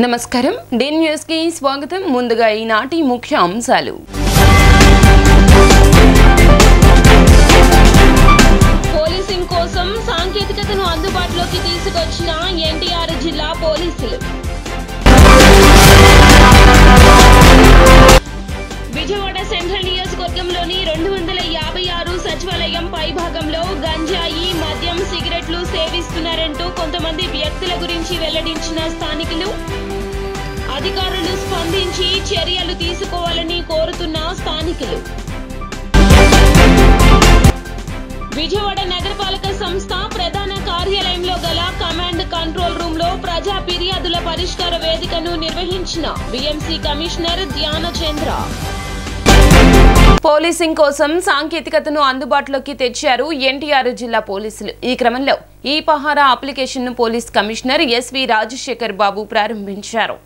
నమస్కారం D news కి స్వాగతం ముందుగా ఈనాటి ముఖ్య అంశాలు పోలీసింగ్ కోసం సాంకేతికతను అందుబాటులోకి తీసుకొచ్చిన ఎన్టీఆర్ జిల్లా పోలీసులు విజయవాడ సెంట్రల్ నియోజకవర్గంలోని 256 సచివాలయం పైభాగంలో గంజాయి మద్యం సిగరెట్లు సేవిస్తున్నారంటూ కొంతమంది వ్యక్తుల గురించి వెల్లడించిన స్థానికులు అధికారులు స్పందించి చర్యలు తీసుకోవాలని కోరుతున్న స్థానికులు విజయవాడ నగరపాలక సంస్థ ప్రధాన కార్యాలయంలో గల కమాండ్ కంట్రోల్ రూమ్ లో ప్రజా ఫిర్యాదుల పరిష్కార వేదికను నిర్వహించిన బీఎంసీ కమిషనర్ ధ్యాన చంద్ర. పోలీసింగ్ కోసం సాంకేతికతను అందుబాటులోకి తెచ్చారు ఎన్టీఆర్ జిల్లా పోలీసులు. ఈ క్రమంలో ఈ పహారా అప్లికేషన్ ను పోలీస్ కమిషనర్ ఎస్వి రాజశేఖర్ బాబు ప్రారంభించారు.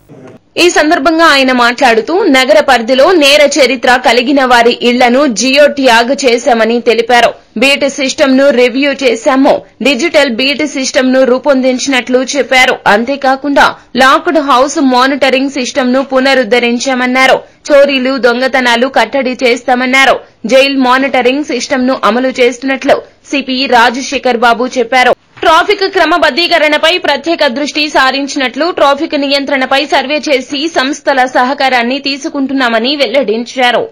ఈ సందర్భంగా ఆయన మాట్లాడుతూ నగర పరిధిలో నేర చరిత్ర కలిగిన వారి ఇళ్లను జియో ట్యాగ్ చేశామని తెలిపారు. బీట్ సిస్టమ్ ను రివ్యూ చేశాము, డిజిటల్ బీట్ సిస్టమ్ ను రూపొందించినట్లు చెప్పారు. అంతేకాకుండా లాక్డ్ హౌస్ మానిటరింగ్ సిస్టమ్ ను పునరుద్దరించామన్నారు. చోరీలు దొంగతనాలు కట్టడి చేస్తామన్నారు. జైల్ మానిటరింగ్ సిస్టమ్ ను అమలు చేస్తున్నట్లు సిపి రాజశేఖర్ బాబు చెప్పారు. ట్రాఫిక్ క్రమబద్దీకరణపై ప్రత్యేక దృష్టి సారించినట్లు, ట్రాఫిక్ నియంత్రణపై సర్వే చేసి సంస్థల సహకారాన్ని తీసుకుంటున్నామని వెల్లడించారు.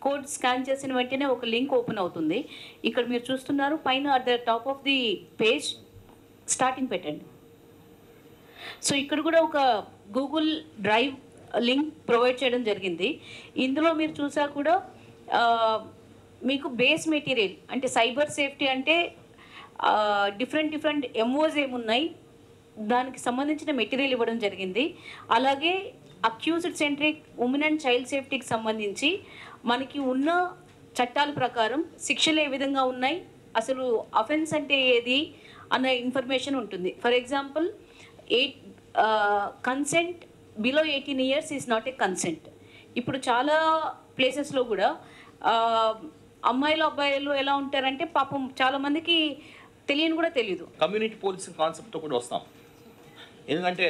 కోడ్ స్కాన్ చేసిన వెంటనే ఒక లింక్ ఓపెన్ అవుతుంది. ఇక్కడ మీరు చూస్తున్నారు పైన at the top of the page starting పెట్టండి. సో ఇక్కడ కూడా ఒక గూగుల్ డ్రైవ్ లింక్ ప్రొవైడ్ చేయడం జరిగింది. ఇందులో మీరు చూసా కూడా మీకు బేస్ మెటీరియల్ అంటే సైబర్ సేఫ్టీ అంటే డిఫరెంట్ ఎంఓస్ ఏమున్నాయి దానికి సంబంధించిన మెటీరియల్ ఇవ్వడం జరిగింది. అలాగే accused centric women and child సేఫ్టీకి సంబంధించి మనకి ఉన్న చట్టాల ప్రకారం శిక్షలు ఏ విధంగా ఉన్నాయి, అసలు అఫెన్స్ అంటే ఏది అన్న ఇన్ఫర్మేషన్ ఉంటుంది. For example consent below 18 years is not a consent. ఇప్పుడు చాలా ప్లేసెస్లో కూడా అమ్మాయిలు అబ్బాయిలు ఎలా ఉంటారంటే పాపం చాలామందికి తెలియని కూడా తెలియదు. కమ్యూనిటీ పోలీసింగ్ కాన్సెప్ట్తో కూడా వస్తాం. ఎందుకంటే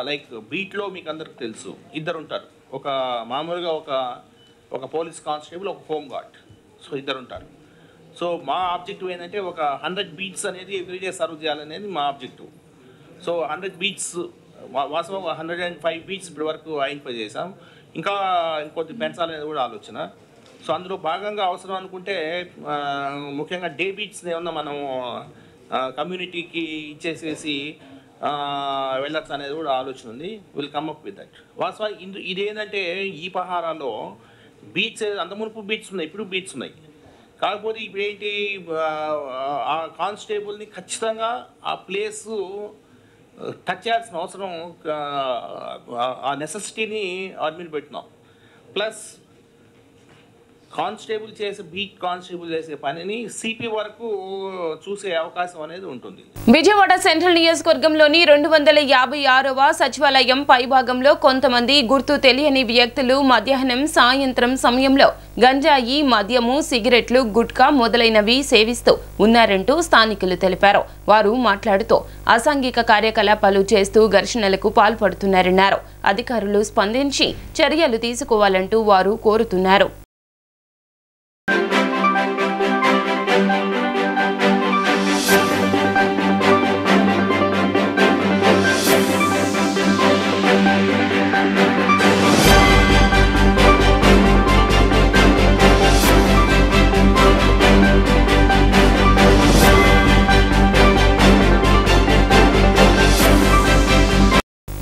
లైక్ బీట్లో మీకు అందరికి తెలుసు ఇద్దరు ఉంటారు. ఒక మామూలుగా ఒక పోలీస్ కానిస్టేబుల్, ఒక హోమ్ గార్డ్. సో ఇద్దరు ఉంటారు. సో మా ఆబ్జెక్టివ్ ఏంటంటే ఒక 100 బీట్స్ అనేది ఎవ్రీడే సర్వ్ చేయాలనేది మా ఆబ్జెక్టివ్. సో 100 బీట్స్ వాస్తవం 105 బీట్స్ ఇప్పటి వరకు ఐడెంటిఫై చేసాం. ఇంకా ఇంకొద్ది పెంచాలనేది కూడా ఆలోచన. సో అందులో భాగంగా అవసరం అనుకుంటే ముఖ్యంగా డే బీట్స్ ఏమన్నా మనం కమ్యూనిటీకి ఇచ్చేసేసి వెళ్ళచ్చు అనేది కూడా ఆలోచన ఉంది. Will come up with that. వాస్తవానికి ఇది ఏంటంటే ఈ పహారాలో బీచ్ అంత మునుపు బీచ్ ఉన్నాయి, ఇప్పుడు బీచ్ ఉన్నాయి. కాకపోతే ఇప్పుడు ఏంటి ఆ కానిస్టేబుల్ని ఖచ్చితంగా ఆ ప్లేసు టచ్ చేయాల్సిన అవసరం, ఆ నెసెసిటీని అడ్మిట్ పెట్టినాం. ప్లస్ కానిస్టేబుల్ బీట్ కానిస్టేబుల్ చేసే పనిని సిపి వరకు చూసే అవకాశం అనేది ఉంటుంది. విజయవాడ సెంట్రల్ నియోజకవర్గంలోని 256వ సచివాలయం పైభాగంలో కొంతమంది గుర్తు తెలియని వ్యక్తులు మధ్యాహ్నం సాయంత్రం సమయంలో గంజాయి మద్యము సిగరెట్లు గుట్కా మొదలైనవి సేవిస్తూ ఉన్నారంటూ స్థానికులు తెలిపారు. వారు మాట్లాడుతూ అసాంఘిక కార్యకలాపాలు చేస్తూ ఘర్షణలకు పాల్పడుతున్నారన్నారు. అధికారులు స్పందించి చర్యలు తీసుకోవాలంటూ వారు కోరుతున్నారు.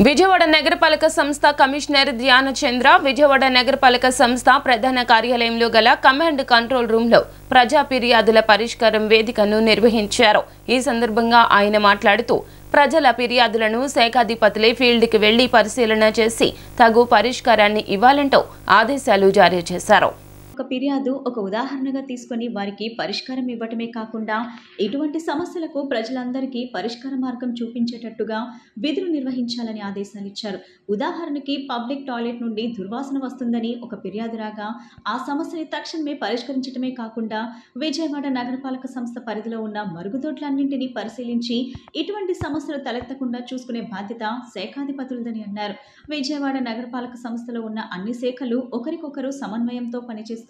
విజయవాడ నగరపాలక సంస్థ కమిషనర్ ధ్యానచంద్ర విజయవాడ నగరపాలక సంస్థ ప్రధాన కార్యాలయంలో గల కమాండ్ కంట్రోల్ రూమ్ లో ప్రజా ఫిర్యాదుల పరిష్కారం వేదికను నిర్వహించారు. ఈ సందర్భంగా ఆయన మాట్లాడుతూ ప్రజల ఫిర్యాదులను శాఖాధిపతులే ఫీల్డ్కి వెళ్లి పరిశీలన చేసి తగు పరిష్కారాన్ని ఇవ్వాలంటూ ఆదేశాలు జారీ చేశారు. ఒక ఫిర్యాదు ఒక ఉదాహరణగా తీసుకొని వారికి పరిష్కారం ఇవ్వటమే కాకుండా ఎటువంటి సమస్యలకు ప్రజలందరికీ పరిష్కార మార్గం చూపించేటట్టుగా విధులు నిర్వహించాలని ఆదేశాలు ఇచ్చారు. ఉదాహరణకి పబ్లిక్ టాయిలెట్ నుండి దుర్వాసన వస్తుందని ఒక ఫిర్యాదు రాగా ఆ సమస్యని తక్షణమే పరిష్కరించడమే కాకుండా విజయవాడ నగరపాలక సంస్థ పరిధిలో ఉన్న మరుగుదొడ్లన్నింటినీ పరిశీలించి ఇటువంటి సమస్యలు తలెత్తకుండా చూసుకునే బాధ్యత శాఖాధిపతులదని అన్నారు. విజయవాడ నగరపాలక సంస్థలో ఉన్న అన్ని శాఖలు ఒకరికొకరు సమన్వయంతో పనిచేస్తారు,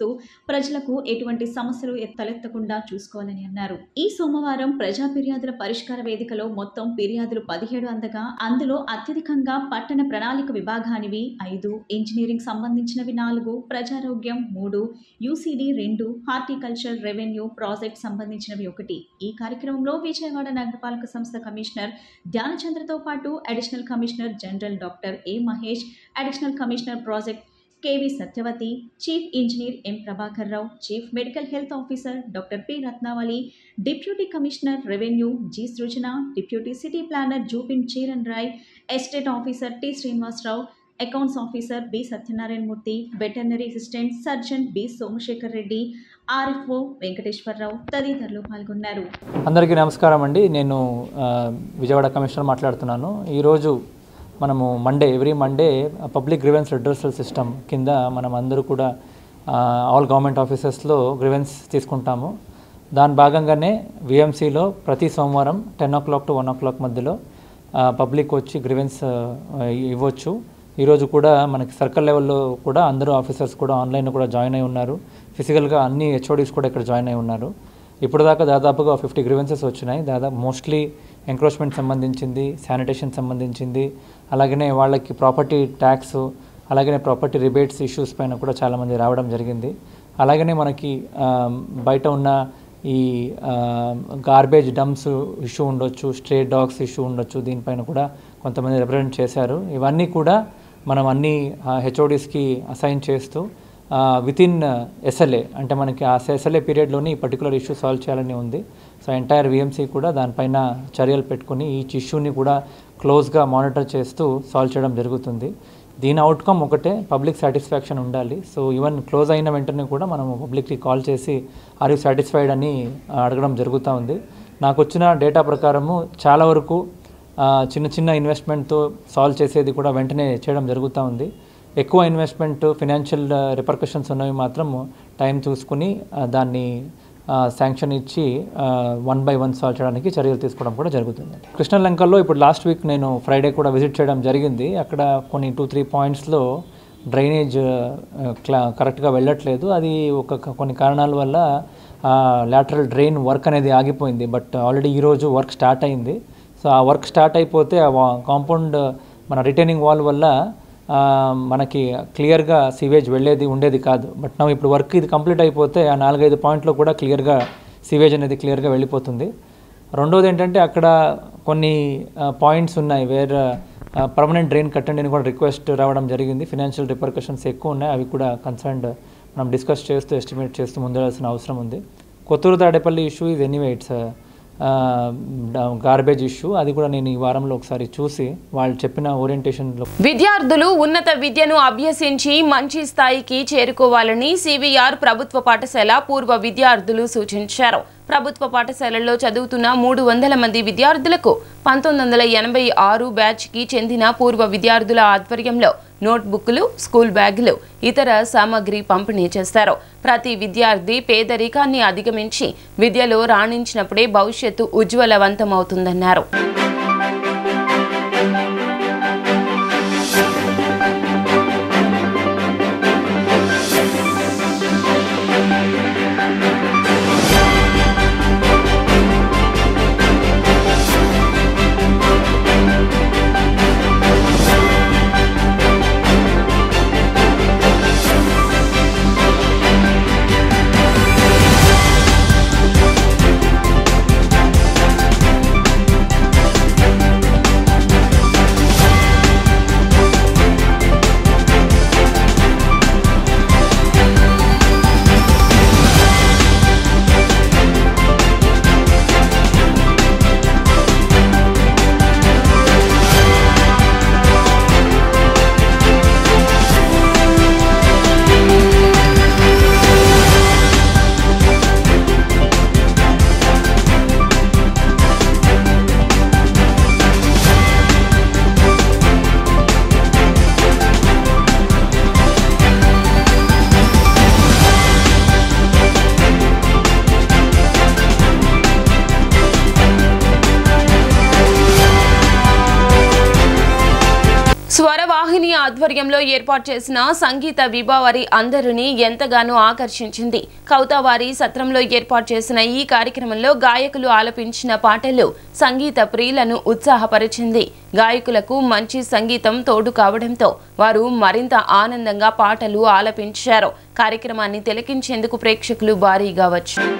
ప్రజలకు ఎటువంటి సమస్యలు తలెత్తకుండా చూసుకోవాలని అన్నారు. ఈ సోమవారం ప్రజా ఫిర్యాదుల పరిష్కార వేదికలో మొత్తం ఫిర్యాదులు 17 అందగా అందులో అత్యధికంగా పట్టణ ప్రణాళిక విభాగానివి 5, ఇంజనీరింగ్ సంబంధించినవి 4, ప్రజారోగ్యం 3, యూసీడీ 2, హార్టికల్చర్, రెవెన్యూ, ప్రాజెక్ట్ సంబంధించినవి 1. ఈ కార్యక్రమంలో విజయవాడ నగరపాలక సంస్థ కమిషనర్ ధ్యానచంద్రతో పాటు additional commissioner general doctor A Mahesh, additional commissioner project K V Satyavathi, chief engineer M Prabhakar Rao, chief medical health officer doctor P Ratnavali, deputy commissioner revenue G Srujana, deputy city planner జూపిన్ చీరన్ రాయ్, estate officer T Srinivasarao, accounts officer B Satyanarayanamurthy, veterinary assistant surgeon B Somasekhar Reddy, RFO Venkateswararao తదితరులు పాల్గొన్నారు. అందరికీ నమస్కారం అండి. నేను Vijayawada commissioner మాట్లాడుతున్నాను. ఈరోజు మనము every Monday public grievance redressal system కింద మనం అందరూ కూడా ఆల్ గవర్నమెంట్ ఆఫీసెస్లో గ్రీవెన్స్ తీసుకుంటాము. దాని భాగంగానే విఎంసీలో ప్రతి సోమవారం 10 o'clock to 1 o'clock మధ్యలో పబ్లిక్ వచ్చి గ్రీవెన్స్ ఇవ్వచ్చు. ఈరోజు కూడా మనకి సర్కిల్ లెవెల్లో కూడా అందరూ ఆఫీసర్స్ కూడా ఆన్లైన్లో కూడా జాయిన్ అయి ఉన్నారు. ఫిజికల్గా అన్ని హెచ్ఓడీస్ కూడా ఇక్కడ జాయిన్ అయి ఉన్నారు. ఇప్పుడు దాకా దాదాపుగా 50 గ్రీవెన్సెస్ వచ్చినాయి. మోస్ట్లీ ఎంక్రోచ్మెంట్ సంబంధించింది, శానిటేషన్ సంబంధించింది, అలాగనే వాళ్ళకి ప్రాపర్టీ ట్యాక్స్, అలాగనే ప్రాపర్టీ రిబేట్స్ ఇష్యూస్ పైన కూడా చాలామంది రావడం జరిగింది. అలాగనే మనకి బయట ఉన్న ఈ గార్బేజ్ డంప్స్ ఇష్యూ ఉండొచ్చు, స్ట్రే డాగ్స్ ఇష్యూ ఉండొచ్చు, దీనిపైన కూడా కొంతమంది రిప్రజెంట్ చేశారు. ఇవన్నీ కూడా మనం అన్ని హెచ్ఓడీస్కి అసైన్ చేస్తూ వితిన్ ఎస్ఎల్ఏ అంటే మనకి ఆ ఎస్ఎల్ఏ పీరియడ్లోని ఈ పర్టికులర్ ఇష్యూ సాల్వ్ చేయాలని ఉంది. సో ఎంటైర్ విఎంసీ కూడా దానిపైన చర్యలు పెట్టుకుని ఈ ఇష్యూని కూడా క్లోజ్గా మానిటర్ చేస్తూ సాల్వ్ చేయడం జరుగుతుంది. దీని అవుట్కమ్ ఒకటే, పబ్లిక్ సాటిస్ఫాక్షన్ ఉండాలి. సో ఈవెన్ క్లోజ్ అయిన వెంటనే కూడా మనము పబ్లిక్కి కాల్ చేసి ఆర్ యూ సాటిస్ఫైడ్ అని అడగడం జరుగుతూ ఉంది. నాకు వచ్చిన డేటా ప్రకారము చాలా వరకు చిన్న ఇన్వెస్ట్మెంట్తో సాల్వ్ చేసేది కూడా వెంటనే చేయడం జరుగుతూ ఉంది. ఎక్కువ ఇన్వెస్ట్మెంట్, ఫినాన్షియల్ రిపర్కషన్స్ ఉన్నవి మాత్రం టైం చూసుకుని దాన్ని శాంక్షన్ ఇచ్చి 1 by 1 సాల్వ్ చేయడానికి చర్యలు తీసుకోవడం కూడా జరుగుతుంది. కృష్ణలంకల్లో ఇప్పుడు లాస్ట్ వీక్ నేను ఫ్రైడే కూడా విజిట్ చేయడం జరిగింది. అక్కడ కొన్ని 2-3 పాయింట్స్లో డ్రైనేజ్ కరెక్ట్గా వెళ్ళట్లేదు. అది కొన్ని కారణాల వల్ల లాటరల్ డ్రైన్ వర్క్ అనేది ఆగిపోయింది. బట్ ఆల్రెడీ ఈరోజు వర్క్ స్టార్ట్ అయింది. సో ఆ వర్క్ స్టార్ట్ అయిపోతే ఆ కాంపౌండ్ మన రిటైనింగ్ వాల్ వల్ల మనకి క్లియర్గా సీవేజ్ ఉండేది కాదు. బట్ నా ఇప్పుడు వర్క్ ఇది కంప్లీట్ అయిపోతే ఆ 4-5 పాయింట్లో కూడా క్లియర్గా సీవేజ్ అనేది క్లియర్గా వెళ్ళిపోతుంది. రెండోది ఏంటంటే అక్కడ కొన్ని పాయింట్స్ ఉన్నాయి వేర్ పర్మనెంట్ డ్రైన్ కట్టండి అని కూడా రిక్వెస్ట్ రావడం జరిగింది. ఫినాన్షియల్ రిపర్కషన్స్ ఎక్కువ ఉన్నాయి, అవి కూడా కన్సర్న్డ్ మనం డిస్కస్ చేస్తూ ఎస్టిమేట్ చేస్తూ ముందులాల్సిన అవసరం ఉంది. కొత్తూరు తాడేపల్లి ఇష్యూ ఇది ఎనీవే ఇట్స్ గార్బేజ్ ఇష్యూ. అది కూడా నేను ఈ వారంలో ఒకసారి చూసి వాళ్ళు చెప్పిన ఓరియంటేషన్లో విద్యార్థులు ఉన్నత విద్యను అభ్యసించి మంచి స్థాయికి చేరుకోవాలని సివిఆర్ ప్రభుత్వ పాఠశాల పూర్వ విద్యార్థులు సూచించారు. ప్రభుత్వ పాఠశాలల్లో చదువుతున్న 300 మంది విద్యార్థులకు 1986 బ్యాచ్కి చెందిన పూర్వ విద్యార్థుల ఆధ్వర్యంలో నోట్బుక్లు, స్కూల్ బ్యాగులు, ఇతర సామాగ్రి పంపిణీ చేశారు. ప్రతి విద్యార్థి పేదరికాన్ని అధిగమించి విద్యలో రాణించినప్పుడే భవిష్యత్తు ఉజ్వలవంతమవుతుందన్నారు. వాహిని ఆధ్వర్యంలో ఏర్పాటు చేసిన సంగీత విభావరి అందరినీ ఎంతగానో ఆకర్షించింది. కౌతావారి సత్రంలో ఏర్పాటు చేసిన ఈ కార్యక్రమంలో గాయకులు ఆలపించిన పాటలు సంగీత ప్రియులను ఉత్సాహపరిచింది. గాయకులకు మంచి సంగీతం తోడు కావడంతో వారు మరింత ఆనందంగా పాటలు ఆలపించారు. కార్యక్రమాన్ని తిలకించేందుకు ప్రేక్షకులు భారీగా వచ్చారు.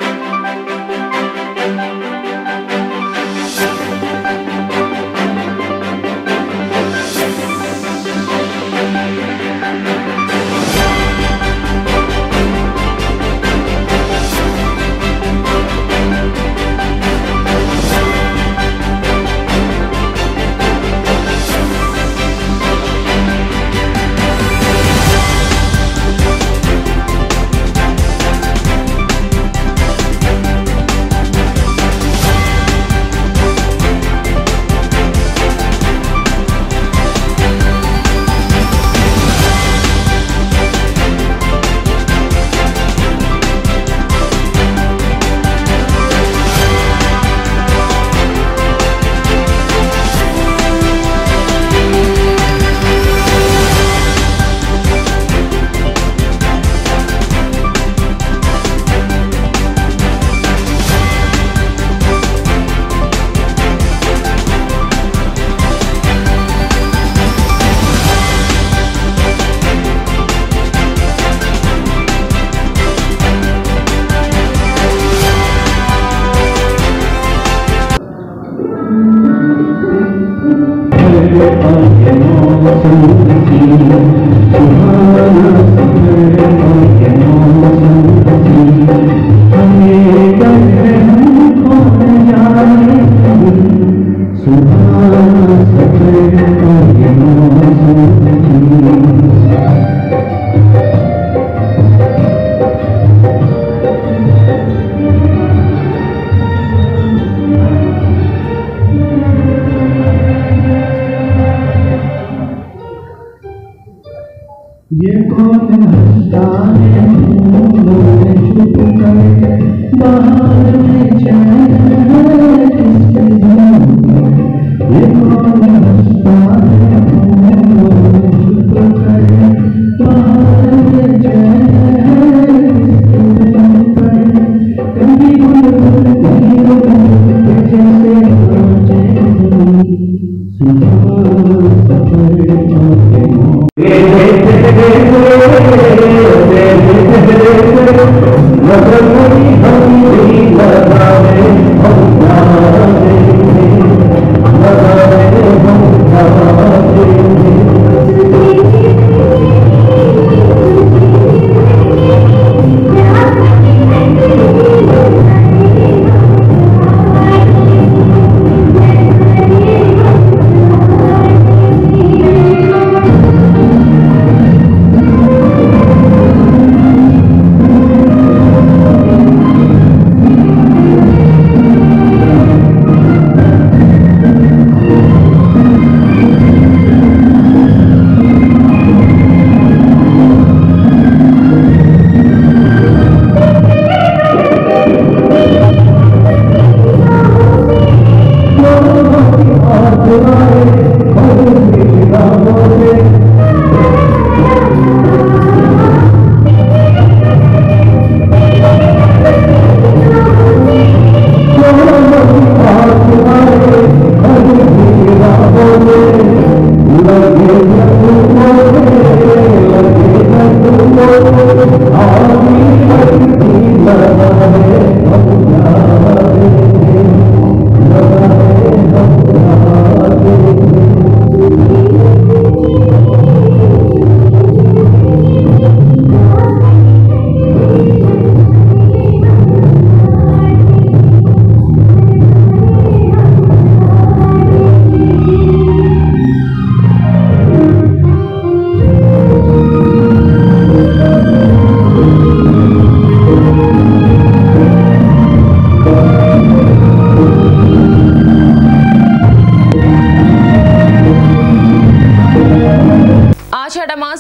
हम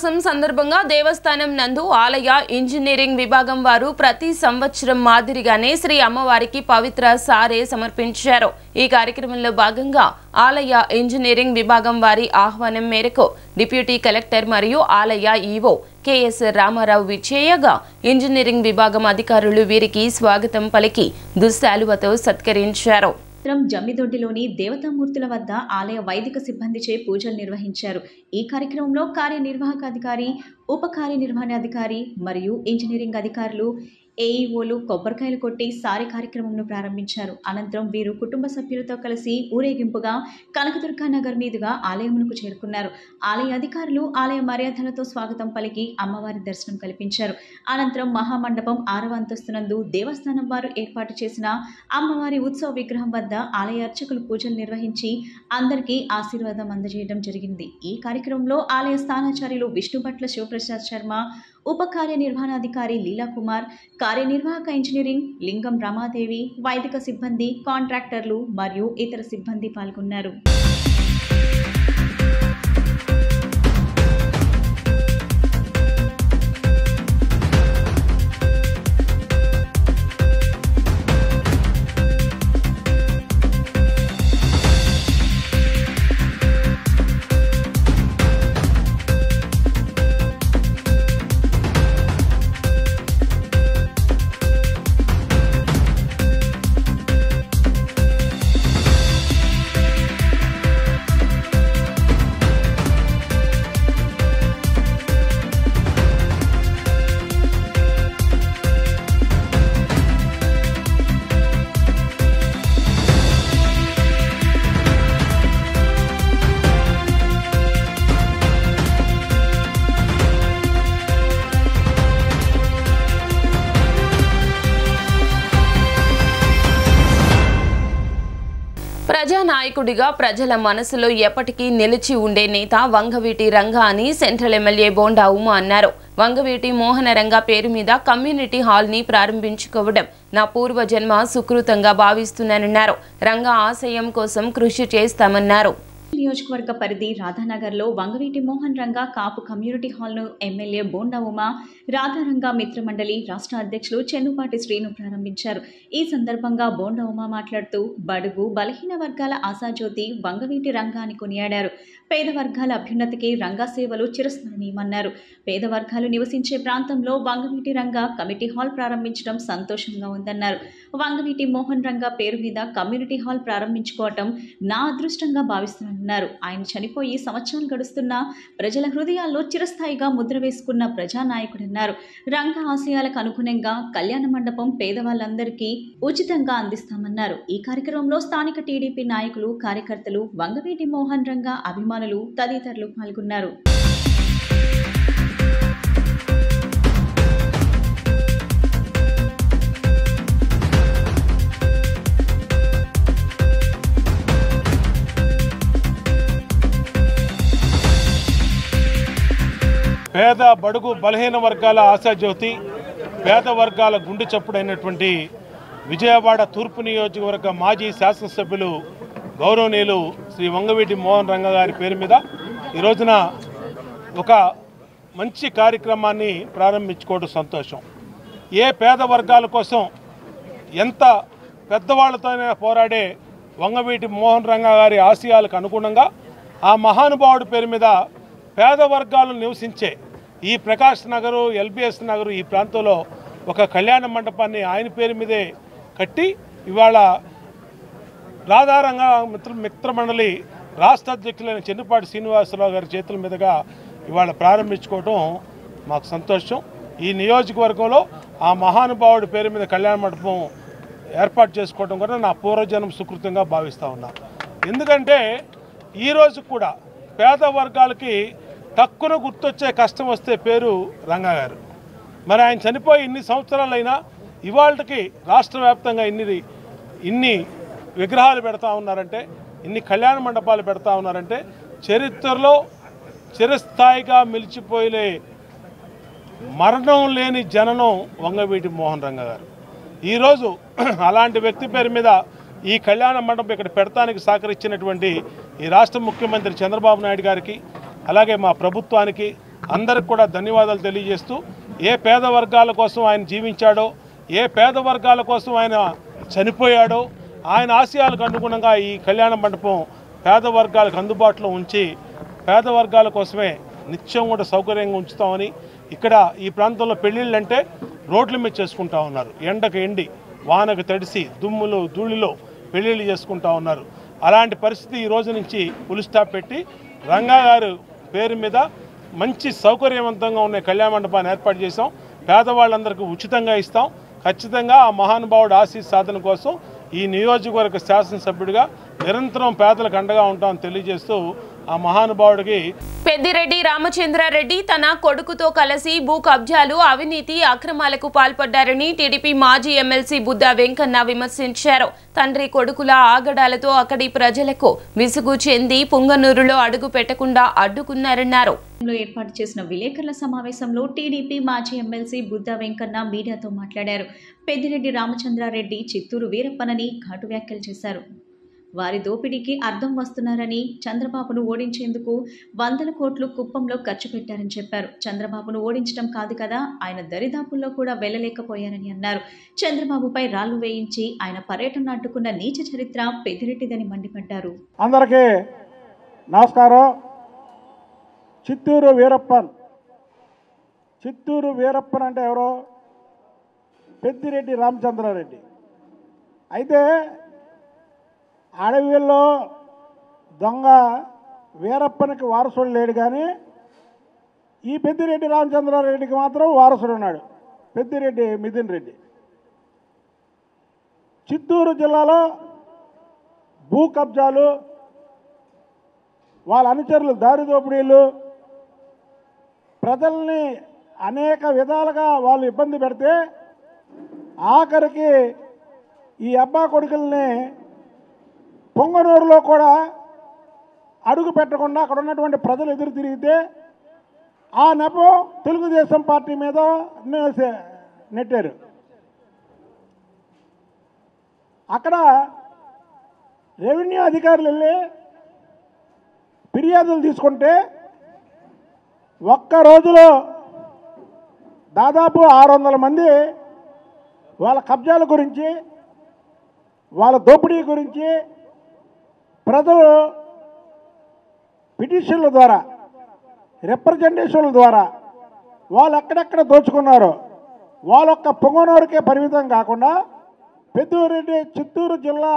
మాసం సందర్భంగా దేవస్థానం నందు ఆలయ ఇంజనీరింగ్ విభాగం వారు ప్రతి సంవత్సరం మాదిరిగానే శ్రీ అమ్మవారికి పవిత్ర సారే సమర్పించారు. ఈ కార్యక్రమంలో భాగంగా ఆలయ ఇంజనీరింగ్ విభాగం వారి ఆహ్వానం మేరకు డిప్యూటీ కలెక్టర్ మరియు ఆలయ ఈవో కెఎస్ రామారావు విచ్చేయగా ఇంజనీరింగ్ విభాగం అధికారులు వీరికి స్వాగతం పలికి దుశ్శాలువతో సత్కరించారు. జమ్మిదొడ్డిలోని దేవతామూర్తుల వద్ద ఆలయ వైదిక సిబ్బందిచే పూజలు నిర్వహించారు. ఈ కార్యక్రమంలో కార్యనిర్వాహక అధికారి, ఉప కార్యనిర్వహణాధికారి మరియు ఇంజనీరింగ్ అధికారులు, ఏఈఓలు కొబ్బరికాయలు కొట్టి సారి కార్యక్రమంను ప్రారంభించారు. అనంతరం వీరు కుటుంబ సభ్యులతో కలిసి ఊరేగింపుగా కనకదుర్గా నగర్ మీదుగా ఆలయమునకు చేరుకున్నారు. ఆలయ అధికారులు ఆలయ మర్యాదలతో స్వాగతం పలికి అమ్మవారి దర్శనం కల్పించారు. అనంతరం మహామండపం 6వ అంతస్తునందు దేవస్థానం వారు ఏర్పాటు చేసిన అమ్మవారి ఉత్సవ విగ్రహం వద్ద ఆలయ అర్చకులు పూజలు నిర్వహించి అందరికీ ఆశీర్వాదం అందజేయడం జరిగింది. ఈ కార్యక్రమంలో ఆలయ స్థానాచార్యులు విష్ణుభట్ల శివప్రసాద్ శర్మ, ఉప కార్యనిర్వహణాధికారి లీలాకుమార్, కార్యనిర్వాహక ఇంజనీరింగ్ లింగం రమాదేవి, వైదిక సిబ్బంది, కాంట్రాక్టర్లు మరియు ఇతర సిబ్బంది పాల్గొన్నారు. ప్రజానాయకుడిగా ప్రజల మనసులో ఎప్పటికీ నిలిచి ఉండే నేత వంగవీటి రంగా అని సెంట్రల్ ఎమ్మెల్యే బోండా ఉమా అన్నారు. వంగవీటి మోహన రంగా పేరు మీద కమ్యూనిటీ హాల్ ని ప్రారంభించుకోవడం నా పూర్వజన్మ సుకృతంగా భావిస్తున్నానన్నారు. రంగా ఆశయం కోసం కృషి చేస్తామన్నారు. నియోజకవర్గ పరిధి రాధానగర్లో వంగవీటి మోహన్ రంగా కాపు కమ్యూనిటీ హాల్ను ఎమ్మెల్యే బోండా ఉమా, రాధారంగా మిత్ర మండలి రాష్ట్ర అధ్యక్షులు చెన్నుపాటి శ్రీను ప్రారంభించారు. ఈ సందర్భంగా బోండా ఉమా మాట్లాడుతూ బడుగు బలహీన వర్గాల ఆశాజ్యోతి వంగవీటి రంగా అని కొనియాడారు. పేద వర్గాల అభ్యున్నతికి రంగా సేవలు చిరస్మరణీయమన్నారు. పేద వర్గాలు నివసించే ప్రాంతంలో వంగవీటి రంగా కమిటీ హాల్ ప్రారంభించడం సంతోషంగా ఉందన్నారు. వంగవీటి మోహన్ రంగా పేరు మీద కమ్యూనిటీ హాల్ ప్రారంభించుకోవటం నా అదృష్టంగా భావిస్తున్నారు. ఆయన చనిపోయి సంవత్సరాలు గడుస్తున్నా ప్రజల హృదయాల్లో చిరస్థాయిగా ముద్ర వేసుకున్న ప్రజానాయకుడన్నారు. రంగా ఆశయాలకు అనుగుణంగా కళ్యాణ మండపం పేదవాళ్ళందరికీ ఉచితంగా అందిస్తామన్నారు. ఈ కార్యక్రమంలో స్థానిక టీడీపీ నాయకులు, కార్యకర్తలు, వంగవీటి మోహన్ రంగా అభిమానులు తదితరులు పాల్గొన్నారు. పేద బడుగు బలహీన వర్గాల ఆశాజ్యోతి, పేద వర్గాల గుండె చప్పుడైనటువంటి విజయవాడ తూర్పు నియోజకవర్గ మాజీ శాసనసభ్యులు గౌరవనీయులు శ్రీ వంగవీటి మోహన్ రంగా గారి పేరు మీద ఈ రోజున ఒక మంచి కార్యక్రమాన్ని ప్రారంభించుకోవడం సంతోషం. ఏ పేద వర్గాల కోసం ఎంత పెద్దవాళ్లతోనే పోరాడే వంగవీటి మోహన్ రంగా గారి ఆశయాలకు అనుగుణంగా ఆ మహానుభావుడి పేరు మీద పేద వర్గాలు నివసించే ఈ ప్రకాష్ నగరు, ఎల్బిఎస్ నగరు ఈ ప్రాంతంలో ఒక కళ్యాణ మండపాన్ని ఆయన పేరు మీదే కట్టి ఇవాళ రాధారంగా మిత్ర మండలి రాష్ట్ర అధ్యక్షులైన చెన్నుపాటి శ్రీనివాసరావు గారి చేతుల మీదుగా ఇవాళ ప్రారంభించుకోవడం మాకు సంతోషం. ఈ నియోజకవర్గంలో ఆ మహానుభావుడి పేరు మీద కళ్యాణ మండపం ఏర్పాటు చేసుకోవడం కూడా నా పూర్వజన్మ సుకృతంగా భావిస్తూ ఉన్నా. ఎందుకంటే ఈరోజు కూడా పేద వర్గాలకి తక్కువ గుర్తొచ్చే కష్టం వస్తే పేరు రంగా గారు. మరి ఆయన చనిపోయి ఇన్ని సంవత్సరాలైనా ఇవాళకి రాష్ట్ర వ్యాప్తంగా ఇన్ని విగ్రహాలు పెడతా ఉన్నారంటే, ఇన్ని కళ్యాణ మండపాలు పెడతా ఉన్నారంటే చరిత్రలో చిరస్థాయిగా మిలిచిపోయే మరణం లేని జననం వంగవీటి మోహన్ రంగా గారు. ఈరోజు అలాంటి వ్యక్తి పేరు మీద ఈ కళ్యాణ మండపం ఇక్కడ పెడతానికి సహకరించినటువంటి ఈ రాష్ట్ర ముఖ్యమంత్రి చంద్రబాబు నాయుడు గారికి, అలాగే మా ప్రభుత్వానికి, అందరికి కూడా ధన్యవాదాలు తెలియజేస్తూ ఏ పేద వర్గాల కోసం ఆయన జీవించాడో, ఏ పేద వర్గాల కోసం ఆయన చనిపోయాడో, ఆయన ఆశయాలకు అనుగుణంగా ఈ కళ్యాణ మండపం పేద వర్గాలకు అందుబాటులో ఉంచి పేద వర్గాల కోసమే నిత్యం కూడా సౌకర్యంగా ఉంచుతామని, ఇక్కడ ఈ ప్రాంతంలో పెళ్ళిళ్ళు అంటే రోడ్ల మీద చేసుకుంటా ఉన్నారు, ఎండకు ఎండి వానకు తడిసి దుమ్ములు ధూళిలో పెళ్ళిళ్ళు చేసుకుంటా ఉన్నారు. అలాంటి పరిస్థితి ఈ రోజు నుంచి ఫుల్ స్టాప్ పెట్టి రంగా గారు పేరు మీద మంచి సౌకర్యవంతంగా ఉన్న కళ్యాణ మండపాన్ని ఏర్పాటు చేసాం. పేదవాళ్ళందరికీ ఉచితంగా ఇస్తాం. ఖచ్చితంగా ఆ మహానుభావుడు ఆశీస్ సాధన కోసం ఈ నియోజకవర్గ శాసనసభ్యుడిగా నిరంతరం పేదలకు అండగా ఉంటామని తెలియజేస్తూ ఆ మహానుభావుడికి పెద్దిరెడ్డి రామచంద్రారెడ్డి తన కొడుకుతో కలిసి భూ కబ్జాలు, అవినీతి, అక్రమాలకు పాల్పడ్డారని టీడీపీ మాజీ ఎమ్మెల్సీ బుద్దా వెంకన్న విమర్శించారు. తండ్రి కొడుకుల ఆగడాలతో అక్కడి ప్రజలకు విసుగు చెంది పుంగనూరులో అడుగు పెట్టకుండా అడ్డుకున్నారన్నారు. ఏర్పాటు చేసిన విలేకరుల సమావేశంలో టీడీపీ మాజీ ఎమ్మెల్సీ బుద్దా వెంకన్న మీడియాతో మాట్లాడారు. పెద్దిరెడ్డి రామచంద్రారెడ్డి చిత్తూరు వీరప్పనని ఘాటు వ్యాఖ్యలు చేశారు. వారి దోపిడీకి అర్థం వస్తున్నారని, చంద్రబాబును ఓడించేందుకు 100 కోట్లు కుప్పంలో ఖర్చు పెట్టారని చెప్పారు. చంద్రబాబును ఓడించడం కాదు కదా, ఆయన దరిదాపుల్లో కూడా వెళ్ళలేకపోయారని అన్నారు. చంద్రబాబుపై రాళ్లు వేయించి ఆయన పర్యటన అడ్డుకున్న నీచ చరిత్ర పెద్దిరెడ్డిదని మండిపడ్డారు. అందరికీ నమస్కారం. చిత్తూరు వీరప్పన్ అంటే ఎవరో? పెద్దిరెడ్డి రామచంద్రారెడ్డి. అయితే అడవిలో దొంగ వీరప్పనికి వారసుడు లేడు, కానీ ఈ పెద్దిరెడ్డి రామచంద్రారెడ్డికి మాత్రం వారసుడు ఉన్నాడు, పెద్దిరెడ్డి మిథున్ రెడ్డి. చిత్తూరు జిల్లాలో భూ కబ్జాలు, వాళ్ళ అనుచరులు దారి దోపిడీలు, ప్రజల్ని అనేక విధాలుగా వాళ్ళు ఇబ్బంది పెడితే ఆఖరికి ఈ అబ్బా కొడుకుల్ని పొంగనూరులో కూడా అడుగు పెట్టకుండా అక్కడ ఉన్నటువంటి ప్రజలు ఎదురు తిరిగితే ఆ నెపం తెలుగుదేశం పార్టీ మీద నెట్టారు. అక్కడ రెవెన్యూ అధికారులు వెళ్ళి ఫిర్యాదులు తీసుకుంటే ఒక్క రోజులో దాదాపు 600 మంది వాళ్ళ కబ్జాల గురించి, వాళ్ళ దోపిడీ గురించి ప్రజలు పిటిషన్ల ద్వారా, రిప్రజెంటేషన్ల ద్వారా వాళ్ళు ఎక్కడెక్కడ దోచుకున్నారో వాళ్ళొక్క పొంగనూరుకే పరిమితం కాకుండా పెద్దిరెడ్డి చిత్తూరు జిల్లా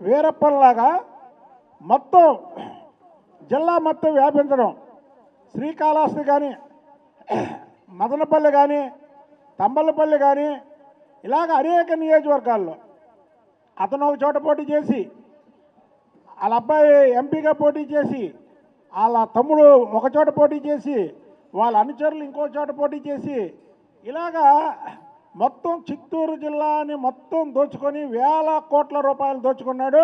వీరప్పన్లాగా మొత్తం జిల్లా మొత్తం వ్యాపించడం, శ్రీకాళహస్తి కానీ, మదనపల్లి కానీ, తంబలపల్లి కానీ, ఇలాగ అనేక నియోజకవర్గాల్లో అతను ఒక చోట పోటీ చేసి, వాళ్ళ అబ్బాయి ఎంపీగా పోటీ చేసి, వాళ్ళ తమ్ముడు ఒక చోట పోటీ చేసి, వాళ్ళ అనుచరులు ఇంకో చోట పోటీ చేసి, ఇలాగా మొత్తం చిత్తూరు జిల్లాని మొత్తం దోచుకొని 1000 కోట్ల రూపాయలు దోచుకున్నాడు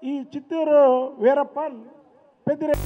ఈ చిత్తూరు వీరప్పన్.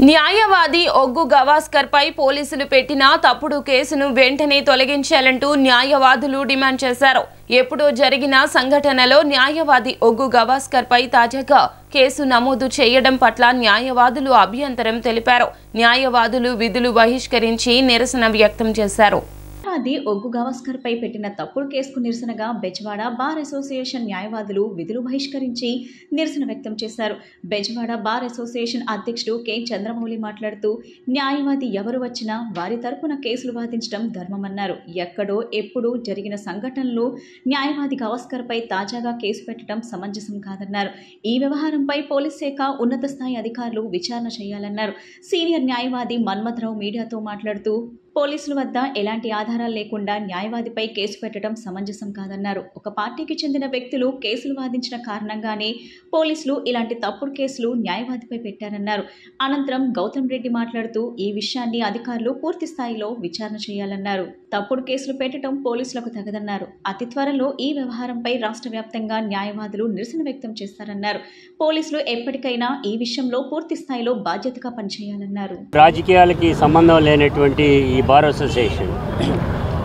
న్యాయవాది ఒగ్గు గవాస్కర్ పై పోలీసులు పెట్టిన తప్పుడు కేసును వెంటనే తొలగించాలంటూ న్యాయవాదులు డిమాండ్ చేశారు. ఎప్పుడో జరిగిన సంఘటనలో న్యాయవాది ఒగ్గు గవాస్కర్ పై తాజాగా కేసు నమోదు చేయడం పట్ల న్యాయవాదులు అభ్యంతరం తెలిపారు. న్యాయవాదులు విధులు బహిష్కరించి నిరసన వ్యక్తం చేశారు. న్యాయవాది ఒగ్గు గవాస్కర్ పై పెట్టిన తప్పుడు కేసుకు నిరసనగా బెజవాడ బార్ అసోసియేషన్ న్యాయవాదులు విధులు బహిష్కరించి నిరసన వ్యక్తం చేశారు. బెజవాడ బార్ అసోసియేషన్ అధ్యక్షుడు కె చంద్రమౌళి మాట్లాడుతూ, న్యాయవాది ఎవరు వచ్చినా వారి తరపున కేసులు వాదించడం ధర్మమన్నారు. ఎక్కడో ఎప్పుడు జరిగిన సంఘటనలు న్యాయవాది గవాస్కర్ పై తాజాగా కేసు పెట్టడం సమంజసం కాదన్నారు. ఈ వ్యవహారంపై పోలీస్ శాఖ ఉన్నత స్థాయి అధికారులు విచారణ చేయాలన్నారు. సీనియర్ న్యాయవాది మన్మథరావు మీడియాతో మాట్లాడుతూ, పోలీసుల వద్ద ఎలాంటి ఆధారాలు లేకుండా న్యాయవాదిపై కేసు పెట్టడం సమంజసం కాదన్నారు. ఒక పార్టీకి చెందిన వ్యక్తులు కేసులు వాదించిన కారణంగానే పోలీసులు ఇలాంటి తప్పుడు కేసులు న్యాయవాదిపై పెట్టారన్నారు. అనంతరం గౌతమ్ రెడ్డి మాట్లాడుతూ, ఈ విషయాన్ని అధికారులు పూర్తి స్థాయిలో విచారణ చేయాలన్నారు. తప్పుడు కేసులు పెట్టడం పోలీసులకు తగదన్నారు. అతి త్వరలో ఈ వ్యవహారంపై రాష్ట్ర వ్యాప్తంగా న్యాయవాదులు నిరసన వ్యక్తం చేస్తారన్నారు. పోలీసులు ఎప్పటికైనా ఈ విషయంలో పూర్తి స్థాయిలో బాధ్యతగా పనిచేయాలన్నారు. రాజకీయాలకి సంబంధం లేనటువంటి ఈ బార్ అసోసియేషన్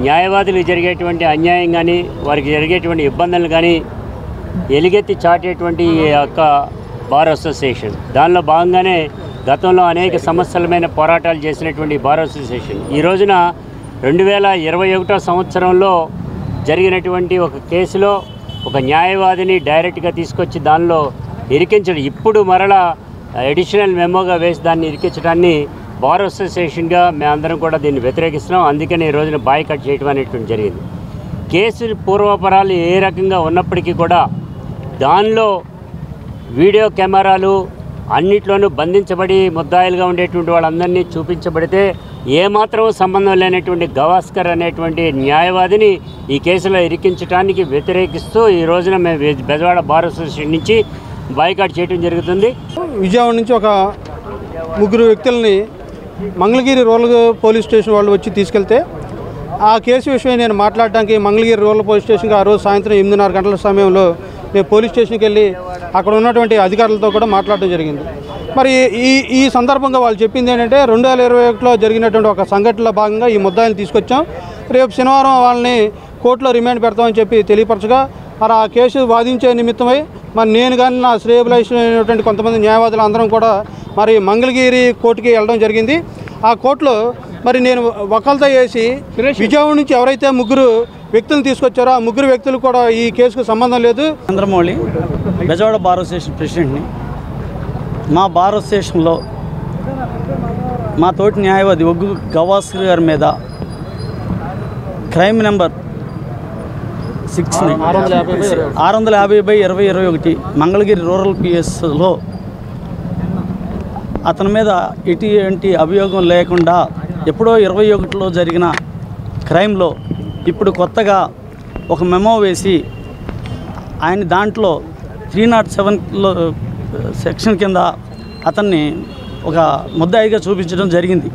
న్యాయవాదులకు జరిగేటువంటి అన్యాయం కానీ, వారికి జరిగేటువంటి ఇబ్బందులు కానీ ఎలుగెత్తి చాటేటువంటి ఈ యొక్క బార్ అసోసియేషన్. దానిలో భాగంగానే గతంలో అనేక సమస్యలమైన పోరాటాలు చేసినటువంటి బార్ అసోసియేషన్ ఈ రోజున 2021 సంవత్సరంలో జరిగినటువంటి ఒక కేసులో ఒక న్యాయవాదిని డైరెక్ట్గా తీసుకొచ్చి దానిలో ఇరికించడం, ఇప్పుడు మరలా అడిషనల్ మెమోగా వేసి దాన్ని ఇరికించడాన్ని బార్ అసోసియేషన్గా మేమందరం కూడా దీన్ని వ్యతిరేకిస్తున్నాం. అందుకని ఈ రోజున బాయ్కాట్ చేయడం అనేటువంటి జరిగింది. కేసు పూర్వపరాలు ఏ రకంగా ఉన్నప్పటికీ కూడా దానిలో వీడియో కెమెరాలు అన్నిట్లోనూ బంధించబడి ముద్దాయిలుగా ఉండేటువంటి వాళ్ళందరినీ చూపించబడితే ఏమాత్రం సంబంధం లేనటువంటి గవాస్కర్ అనేటువంటి న్యాయవాదిని ఈ కేసులో ఇరికించడానికి వ్యతిరేకిస్తూ ఈ రోజున మేము బెజవాడ బార్ అసోసియేషన్ నుంచి బాయ్కాట్ చేయడం జరుగుతుంది. విజయవాడ నుంచి ఒక 3 వ్యక్తులని మంగళగిరి రూరల్ పోలీస్ స్టేషన్ వాళ్ళు వచ్చి తీసుకెళ్తే ఆ కేసు విషయం నేను మాట్లాడడానికి మంగళగిరి రూరల్ పోలీస్ స్టేషన్కి ఆ రోజు సాయంత్రం 8:30 గంటల సమయంలో నేను పోలీస్ స్టేషన్కి వెళ్ళి అక్కడ ఉన్నటువంటి అధికారులతో కూడా మాట్లాడడం జరిగింది. మరి ఈ సందర్భంగా వాళ్ళు చెప్పింది ఏంటంటే 2021లో జరిగినటువంటి ఒక సంఘటనలో భాగంగా ఈ ముద్దాయిని తీసుకొచ్చాం, రేపు శనివారం వాళ్ళని కోర్టులో రిమాండ్ పెడతామని చెప్పి తెలియపరచగా మరి ఆ కేసు వాదించే నిమిత్తమై మరి నేను కానీ నా శ్రేయభిలాషైనటువంటి కొంతమంది న్యాయవాదులు అందరం కూడా మరి మంగళగిరి కోర్టుకి వెళ్ళడం జరిగింది. ఆ కోర్టులో మరి నేను వకాల్తా చేసి విజయవాడ నుంచి ఎవరైతే 3 వ్యక్తులను తీసుకొచ్చారో ఆ 3 వ్యక్తులు కూడా ఈ కేసుకు సంబంధం లేదు. చంద్రమౌళి బెజవాడ బార్ అసోసియేషన్ ప్రెసిడెంట్ని. మా బార్ అసోసియేషన్లో మా తోటి న్యాయవాది ఒగ్గు గవాస్కర్ గారి మీద క్రైమ్ నెంబర్ 650/2021 మంగళగిరి రూరల్ పిఎస్లో అతని మీద ఎటువంటి అభియోగం లేకుండా ఎప్పుడో 21లో జరిగిన క్రైమ్లో ఇప్పుడు కొత్తగా ఒక మెమో వేసి ఆయన దాంట్లో 307లో సెక్షన్ కింద అతన్ని ఒక ముద్దాయిగా చూపించడం జరిగింది.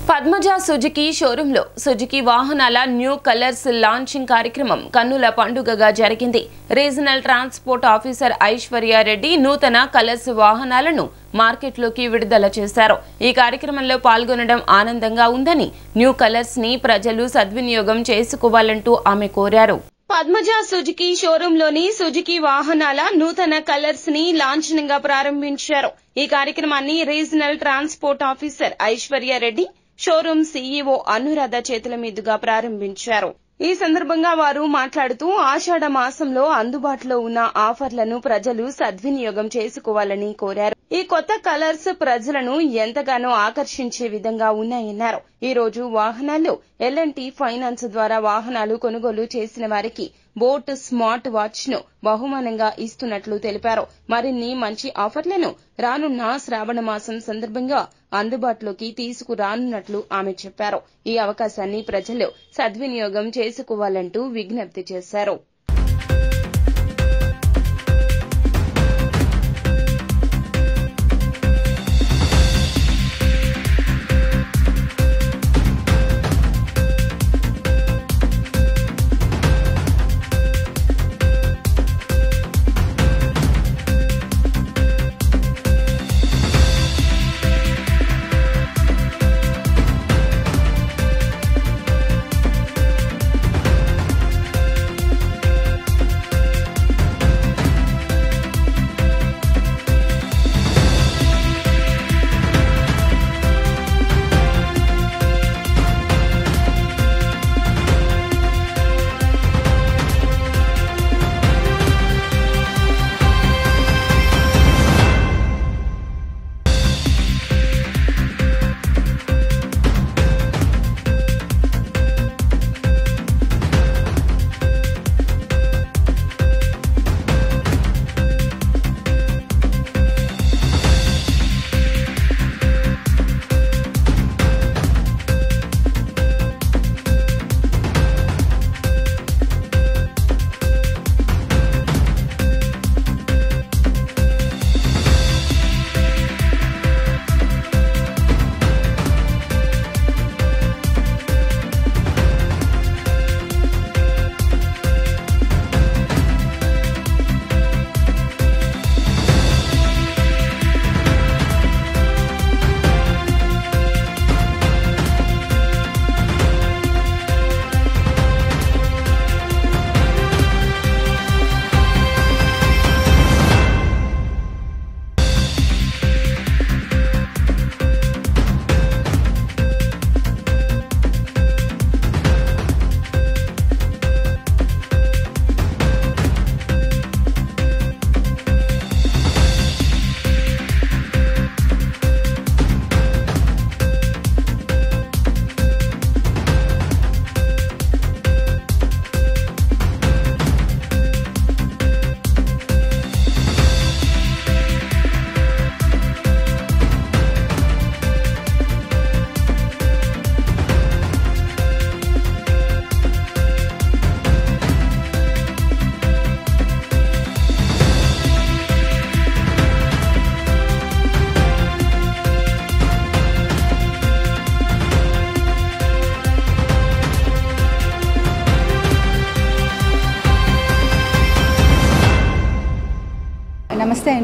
పద్మజ సుజుకి షోరూంలో సుజుకి వాహనాల న్యూ కలర్స్ లాంచింగ్ కార్యక్రమం కన్నుల పండుగగా జరిగింది. రీజనల్ ట్రాన్స్పోర్ట్ ఆఫీసర్ ఐశ్వర్యారెడ్డి నూతన కలర్స్ వాహనాలను మార్కెట్లోకి విడుదల చేశారు. ఈ కార్యక్రమంలో పాల్గొనడం ఆనందంగా ఉందని, న్యూ కలర్స్ ని ప్రజలు సద్వినియోగం చేసుకోవాలంటూ ఆమె కోరారు. పద్మజ సుజుకి షోరూంలోని సుజుకి వాహనాల నూతన కలర్స్ ని లాంఛనంగా ప్రారంభించారు. ఈ కార్యక్రమాన్ని regional transport officer Aishwarya Reddy, showroom CEO Anuradha చేతుల మీదుగా ప్రారంభించారు. ఈ సందర్భంగా వారు మాట్లాడుతూ ఆషాఢ మాసంలో అందుబాటులో ఉన్న ఆఫర్లను ప్రజలు సద్వినియోగం చేసుకోవాలని కోరారు. ఈ కొత్త కలర్స్ ప్రజలను ఎంతగానో ఆకర్షించే విధంగా ఉన్నాయన్నారు. ఈ రోజు వాహనాల్లో L&T ఫైనాన్స్ ద్వారా వాహనాలు కొనుగోలు చేసిన వారికి బోట్ స్మార్ట్ వాచ్ ను బహుమానంగా ఇస్తున్నట్లు తెలిపారు. మరిన్ని మంచి ఆఫర్లను రానున్న శ్రావణ మాసం సందర్భంగా అందుబాటులోకి తీసుకురానున్నట్లు ఆమె చెప్పారు. ఈ అవకాశాన్ని ప్రజలు సద్వినియోగం చేసుకోవాలంటూ విజ్ఞప్తి చేశారు.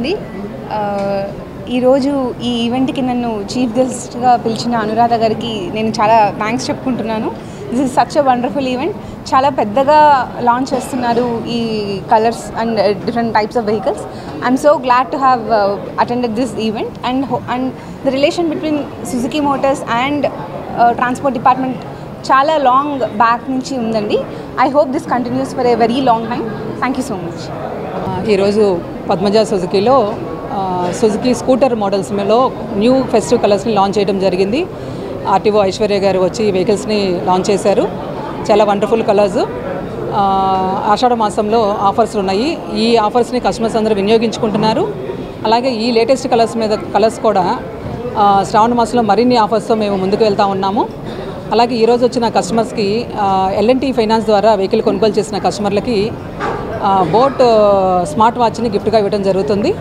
అండి. ఈరోజు ఈ ఈవెంట్కి నన్ను చీఫ్ గెస్ట్గా పిలిచిన అనురాధ గారికి నేను చాలా థ్యాంక్స్ చెప్పుకుంటున్నాను. This is such a wonderful event. చాలా పెద్దగా లాంచ్ చేస్తున్నారు ఈ colours and different types of vehicles. I'm so glad to have attended this event and the relation between Suzuki Motors and transport department చాలా long back నుంచి ఉందండి. I hope this continues for a very long time. Thank you so much. ఈరోజు పద్మజ సుజుకీలో Suzuki scooter మోడల్స్లో new festive కలర్స్ని launch చేయడం జరిగింది. RTO Aishwarya గారు వచ్చి ఈ వెహికల్స్ని లాంచ్ చేశారు. చాలా వండర్ఫుల్ కలర్స్. ఆషాఢ మాసంలో ఆఫర్స్ ఉన్నాయి. ఈ ఆఫర్స్ని కస్టమర్స్ అందరూ వినియోగించుకుంటున్నారు. అలాగే ఈ లేటెస్ట్ కలర్స్ కూడా శ్రావణ మాసంలో మరిన్ని ఆఫర్స్తో మేము ముందుకు వెళ్తూ ఉన్నాము. అలాగే ఈరోజు వచ్చిన కస్టమర్స్కి L&T ఫైనాన్స్ ద్వారా వెహికల్ కొనుగోలు చేసిన కస్టమర్లకి బోట్ స్మార్ట్ వాచ్ని గిఫ్ట్గా ఇవ్వడం జరుగుతుంది.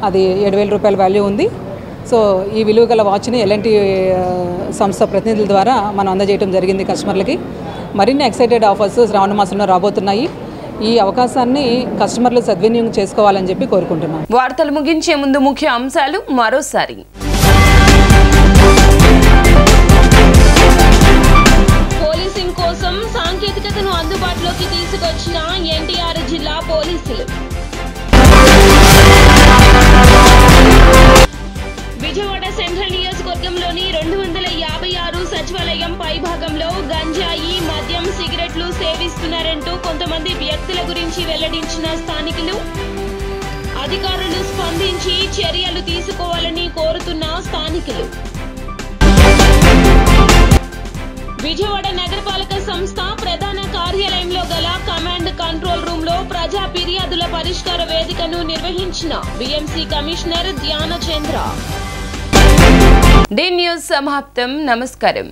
అది 7,000 రూపాయల వాల్యూ ఉంది. సో ఈ విలువ గల వాచ్ని L&T సంస్థ ప్రతినిధుల ద్వారా మనం అందజేయడం జరిగింది కస్టమర్లకి. మరిన్ని ఎక్సైటెడ్ ఆఫర్స్ శ్రావణ మాసంలో రాబోతున్నాయి. ఈ అవకాశాన్ని కస్టమర్లు సద్వినియోగం చేసుకోవాలని చెప్పి కోరుకుంటున్నాం. వార్తలు ముగించే ముందు ముఖ్య అంశాలు మరోసారి. పోలీసింగ్ కోసం సాంకేతికతను అందుబాటులోకి తీసుకొచ్చిన ఎన్టీఆర్ జిల్లా పోలీసులు. విజయవాడ సెంట్రల్ నియోజకవర్గంలోని 256 సచివాలయం పైభాగంలో గంజాయి, మద్యం, సిగరెట్లు సేవిస్తున్నారంటూ కొంతమంది వ్యక్తుల గురించి వెల్లడించిన స్థానికులు. అధికారులు స్పందించి చర్యలు తీసుకోవాలని కోరుతున్న స్థానికులు. విజయవాడ నగరపాలక సంస్థ ప్రధాన కార్యాలయంలో గల కమాండ్ కంట్రోల్ రూమ్ లో ప్రజా ఫిర్యాదుల పరిష్కార వేదికను నిర్వహించిన BMC కమిషనర్ ధ్యాన చంద్ర. డి న్యూస్ సమాప్తం. నమస్కారం.